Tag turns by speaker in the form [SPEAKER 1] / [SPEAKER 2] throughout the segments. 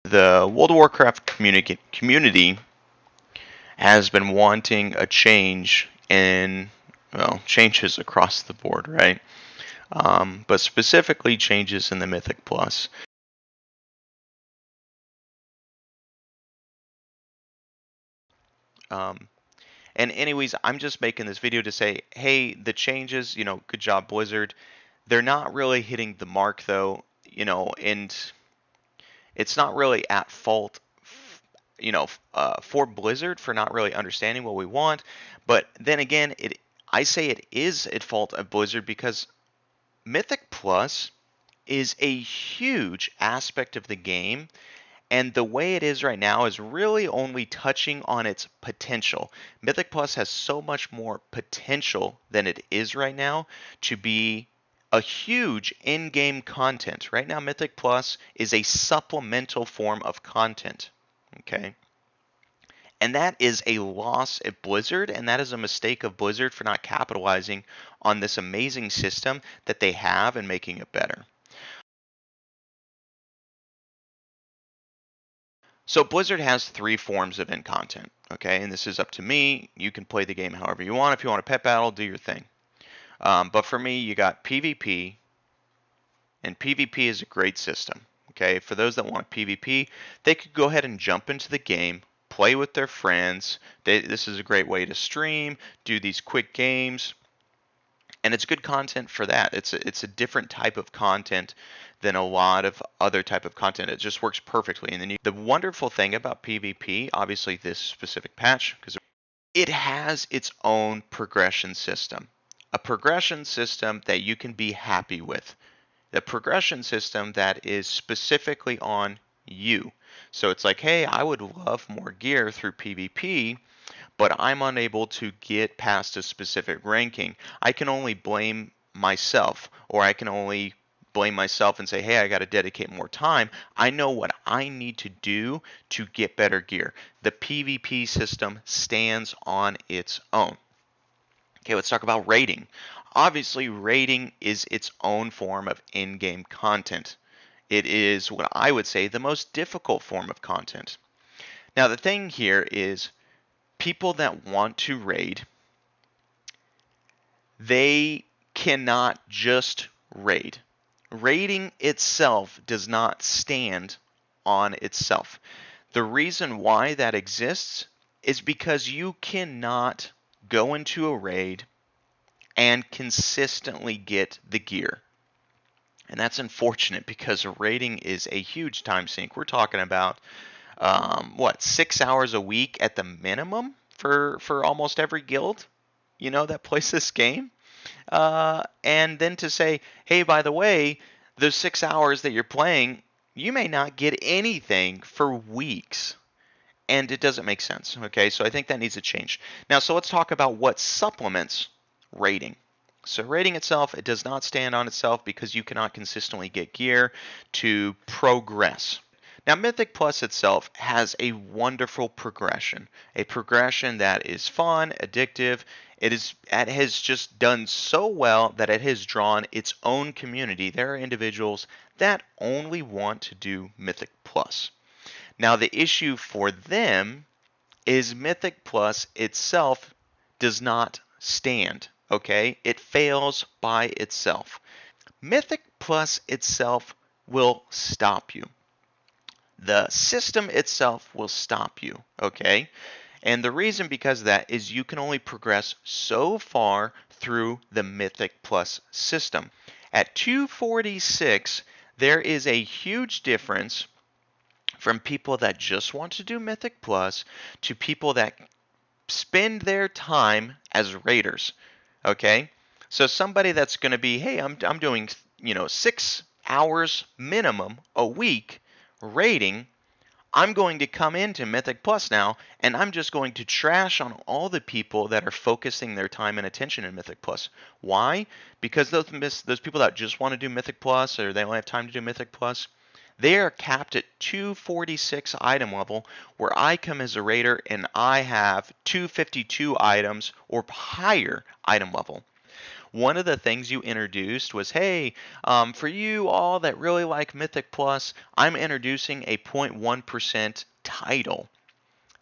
[SPEAKER 1] The World of Warcraft community has been wanting a change in, well, changes across the board, right? But specifically changes in the Mythic Plus. Um, and anyways, I'm just making this video to say, hey, the changes, good job, Blizzard. They're not really hitting the mark though, and it's not really at fault, for Blizzard for not really understanding what we want. But then again, I say it is at fault of Blizzard because Mythic Plus is a huge aspect of the game, and the way it is right now is really only touching on its potential. Mythic Plus has so much more potential than it is right now to be a huge in-game content. Right now, Mythic Plus is a supplemental form of content. Okay. And that is a loss at Blizzard, and that is a mistake of Blizzard for not capitalizing on this amazing system that they have and making it better. So Blizzard has three forms of end content, okay? And this is up to me. You can play the game however you want. If you want a pet battle, do your thing. But for me, you got PvP, and PvP is a great system, okay? For those that want PvP, they could go ahead and jump into the game, play with their friends. This is a great way to stream, do these quick games, and it's good content for that. It's a different type of content than a lot of other type of content. It just works perfectly. And then the wonderful thing about PvP, obviously this specific patch, because it has its own progression system, a progression system that you can be happy with, the progression system that is specifically on you. So it's like, hey, I would love more gear through PvP, but I'm unable to get past a specific ranking. I can only blame myself, or I can only blame myself and say, hey, I got to dedicate more time. I know what I need to do to get better gear. The PvP system stands on its own. Okay, let's talk about raiding. Obviously, raiding is its own form of in-game content. It is what I would say the most difficult form of content. Now, the thing here is people that want to raid, they cannot just raid. Raiding itself does not stand on itself. The reason why that exists is because you cannot go into a raid and consistently get the gear. And that's unfortunate because raiding is a huge time sink. We're talking about 6 hours a week at the minimum for almost every guild, that plays this game. And then to say, hey, by the way, those 6 hours that you're playing, you may not get anything for weeks. And it doesn't make sense. Okay, so I think that needs to change. Now, so let's talk about what supplements raiding. So raiding itself, it does not stand on itself because you cannot consistently get gear to progress. Now, Mythic Plus itself has a wonderful progression, a progression that is fun, addictive. It has just done so well that it has drawn its own community. There are individuals that only want to do Mythic Plus. Now, the issue for them is Mythic Plus itself does not stand, okay? It fails by itself. Mythic Plus itself will stop you. The system itself will stop you, okay? And the reason because of that is you can only progress so far through the Mythic Plus system. At 246, there is a huge difference from people that just want to do Mythic Plus to people that spend their time as raiders. Okay? So somebody that's going to be, hey, I'm doing, 6 hours minimum a week raiding. I'm going to come into Mythic Plus now, and I'm just going to trash on all the people that are focusing their time and attention in Mythic Plus. Why? Because those people that just want to do Mythic Plus, or they don't have time to do Mythic Plus, they are capped at 246 item level, where I come as a raider and I have 252 items or higher item level. one of the things you introduced was, hey, for you all that really like Mythic Plus, I'm introducing a 0.1% title.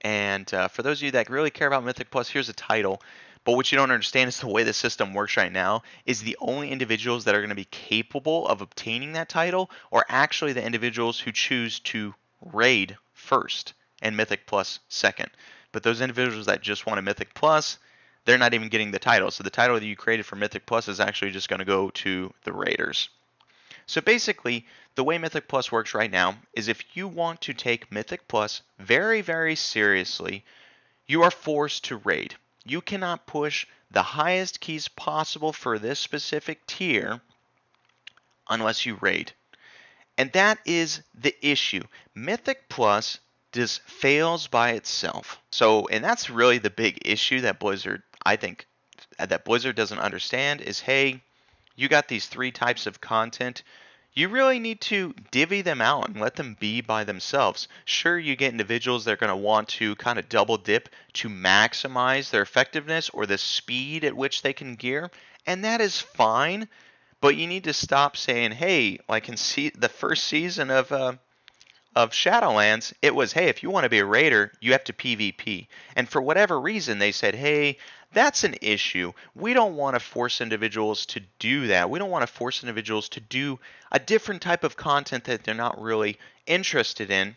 [SPEAKER 1] And for those of you that really care about Mythic Plus, here's a title. But what you don't understand is the way the system works right now is the only individuals that are going to be capable of obtaining that title are actually the individuals who choose to raid first and Mythic Plus second. But those individuals that just want a Mythic Plus, they're not even getting the title. So the title that you created for Mythic Plus is actually just going to go to the raiders. So basically, the way Mythic Plus works right now is if you want to take Mythic Plus very, very seriously, you are forced to raid. You cannot push the highest keys possible for this specific tier unless you raid. And that is the issue. Mythic Plus just fails by itself. So, and that's really the big issue that Blizzard, I think, that Blizzard doesn't understand is, hey, you got these 3 types of content. You really need to divvy them out and let them be by themselves. Sure, you get individuals that are going to want to kind of double dip to maximize their effectiveness or the speed at which they can gear, and that is fine. But you need to stop saying, hey, like in the first season of Shadowlands, it was, hey, if you want to be a raider, you have to PvP. And for whatever reason, they said, hey, that's an issue. We don't want to force individuals to do that. We don't want to force individuals to do a different type of content that they're not really interested in.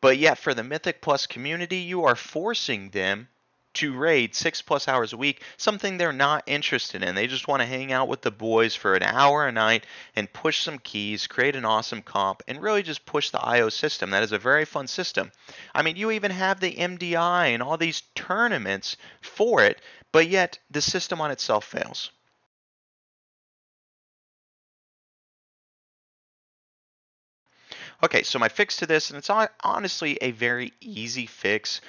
[SPEAKER 1] But yet, for the Mythic Plus community, you are forcing them to raid 6+ hours a week, something they're not interested in. They just want to hang out with the boys for an hour a night and push some keys, create an awesome comp, and really just push the IO system. That is a very fun system. I mean, you even have the MDI and all these tournaments for it, but yet the system on itself fails. Okay, so my fix to this, and it's honestly a very easy fix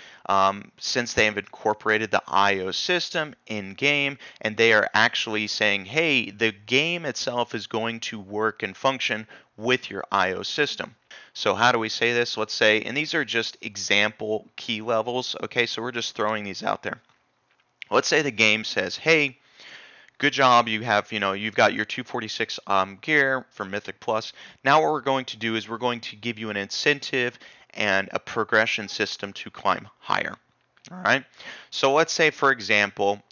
[SPEAKER 1] since they have incorporated the IO system in game, and they are actually saying, hey, the game itself is going to work and function with your IO system. So how do we say this? Let's say, and these are just example key levels, okay, so we're just throwing these out there. Let's say the game says, hey, good job, you've got your 246 gear for Mythic Plus. Now what we're going to do is we're going to give you an incentive and a progression system to climb higher. All right. So let's say, for example,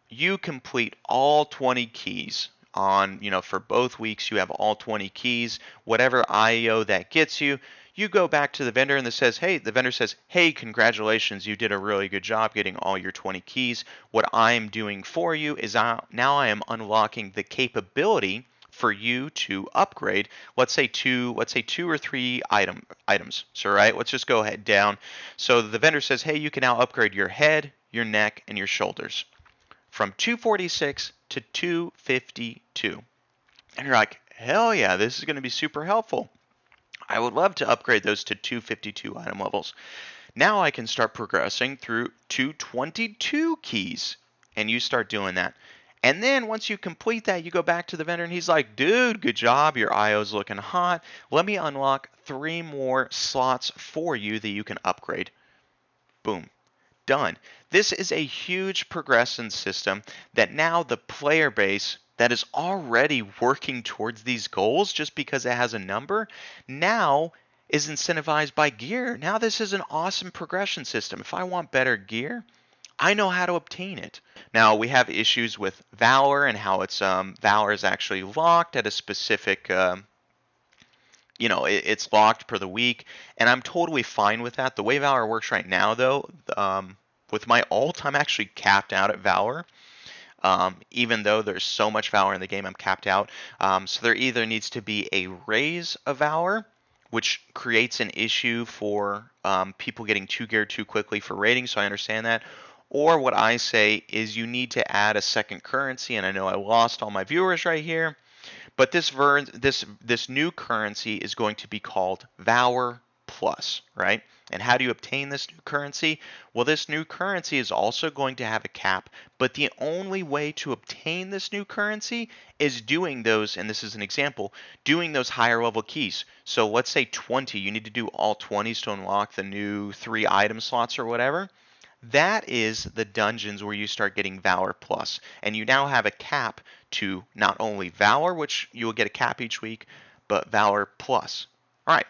[SPEAKER 1] you complete all 20 keys for both weeks. You have all 20 keys, whatever IO that gets you. You go back to the vendor and the vendor says, hey, congratulations, you did a really good job getting all your 20 keys. What I'm doing for you is now I am unlocking the capability for you to upgrade, let's say two or three items. So right, let's just go ahead down. So the vendor says, hey, you can now upgrade your head, your neck, and your shoulders from 246 to 252. And you're like, hell yeah, this is going to be super helpful. I would love to upgrade those to 252 item levels. Now I can start progressing through 222 keys, and you start doing that. And then once you complete that, you go back to the vendor and he's like, dude, good job. Your IO's looking hot. Let me unlock 3 more slots for you that you can upgrade. Boom. Done. This is a huge progression system that now the player base that is already working towards these goals just because it has a number now is incentivized by gear. Now this is an awesome progression system. If I want better gear, I know how to obtain it. Now we have issues with Valor and how it's Valor is actually locked at a specific it's locked per the week, and I'm totally fine with that. The way Valor works right now, though, with my ult, I'm actually capped out at Valor. Even though there's so much Valor in the game, I'm capped out. So there either needs to be a raise of Valor, which creates an issue for people getting too geared too quickly for raiding, so I understand that. Or what I say is you need to add a second currency, and I know I lost all my viewers right here. But this new currency is going to be called Valor Plus, right? And how do you obtain this new currency? Well, this new currency is also going to have a cap, but the only way to obtain this new currency is doing those, and this is an example, doing those higher level keys. So let's say 20, you need to do all 20s to unlock the new 3 item slots or whatever. That is the dungeons where you start getting Valor Plus, and you now have a cap to not only Valor, which you will get a cap each week, but Valor Plus. All right,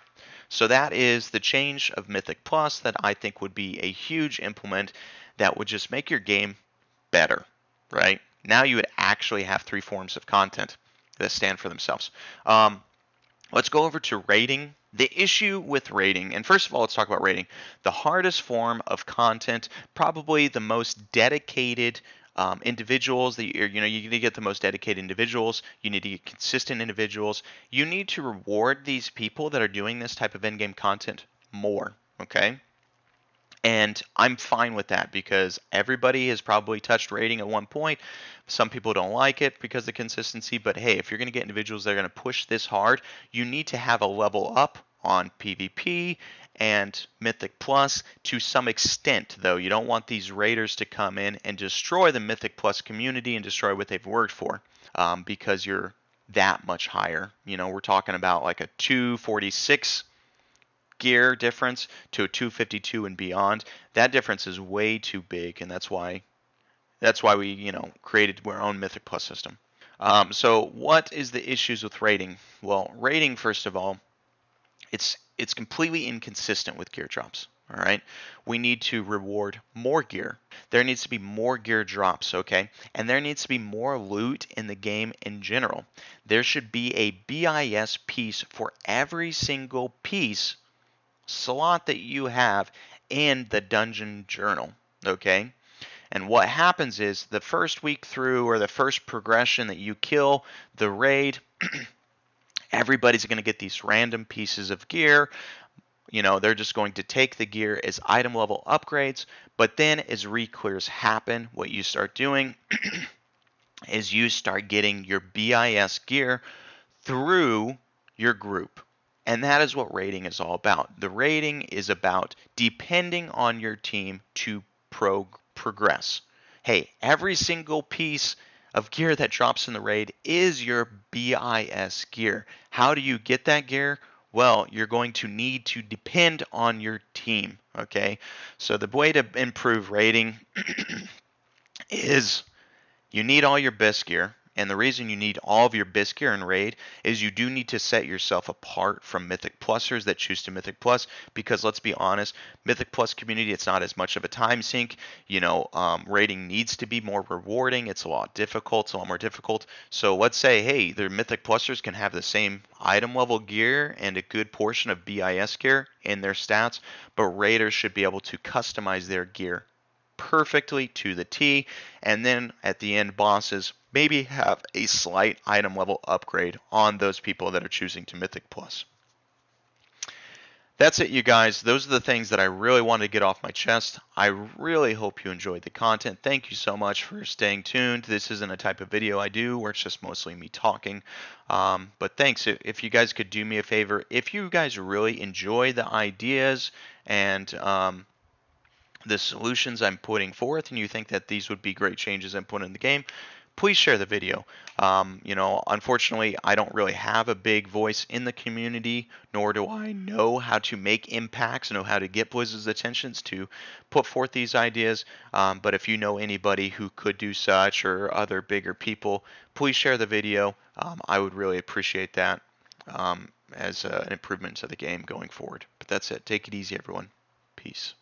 [SPEAKER 1] so that is the change of Mythic Plus that I think would be a huge implement that would just make your game better, right? Now you would actually have three forms of content that stand for themselves. Let's go over to rating. The issue with rating, and first of all, let's talk about rating. The hardest form of content, probably the most dedicated individuals that you need to get the most dedicated individuals. You need to get consistent individuals. You need to reward these people that are doing this type of in-game content more. Okay. And I'm fine with that because everybody has probably touched rating at one point. Some people don't like it because of the consistency, but hey, if you're going to get individuals that are going to push this hard, you need to have a level up on PvP and Mythic Plus to some extent, though. You don't want these raiders to come in and destroy the Mythic Plus community and destroy what they've worked for because you're that much higher. We're talking about like a 246 gear difference to a 252 and beyond. That difference is way too big, and that's why we created our own Mythic Plus system. So what is the issues with rating? Well, rating, first of all, it's completely inconsistent with gear drops. All right, we need to reward more gear. There needs to be more gear drops, okay? And there needs to be more loot in the game in general. There should be a BIS piece for every single piece slot that you have in the dungeon journal, okay? And what happens is the first week through or the first progression that you kill the raid, everybody's going to get these random pieces of gear. They're just going to take the gear as item level upgrades, but then as re-clears happen, what you start doing is you start getting your BIS gear through your group. And that is what rating is all about. The rating is about depending on your team to progress. Hey, every single piece of gear that drops in the raid is your BIS gear. How do you get that gear? Well, you're going to need to depend on your team, okay? So the way to improve rating is you need all your best gear. And the reason you need all of your best gear in raid is you do need to set yourself apart from Mythic Plusers that choose to Mythic Plus, because let's be honest, Mythic Plus community, it's not as much of a time sink. Raiding needs to be more rewarding. It's a lot more difficult. So let's say, hey, the Mythic Plusers can have the same item level gear and a good portion of BIS gear in their stats, but raiders should be able to customize their gear perfectly to the T, and then at the end bosses maybe have a slight item level upgrade on those people that are choosing to Mythic Plus. That's it, you guys. Those are the things that I really wanted to get off my chest. I really hope you enjoyed the content. Thank you so much for staying tuned. This isn't a type of video I do where it's just mostly me talking. But thanks. If you guys could do me a favor, if you guys really enjoy the ideas and the solutions I'm putting forth, and you think that these would be great changes I'm putting in the game, please share the video. Unfortunately, I don't really have a big voice in the community, nor do I know how to make impacts, know how to get Blizzard's attentions to put forth these ideas. But if you know anybody who could do such, or other bigger people, please share the video. I would really appreciate that as an improvement to the game going forward. But that's it. Take it easy, everyone. Peace.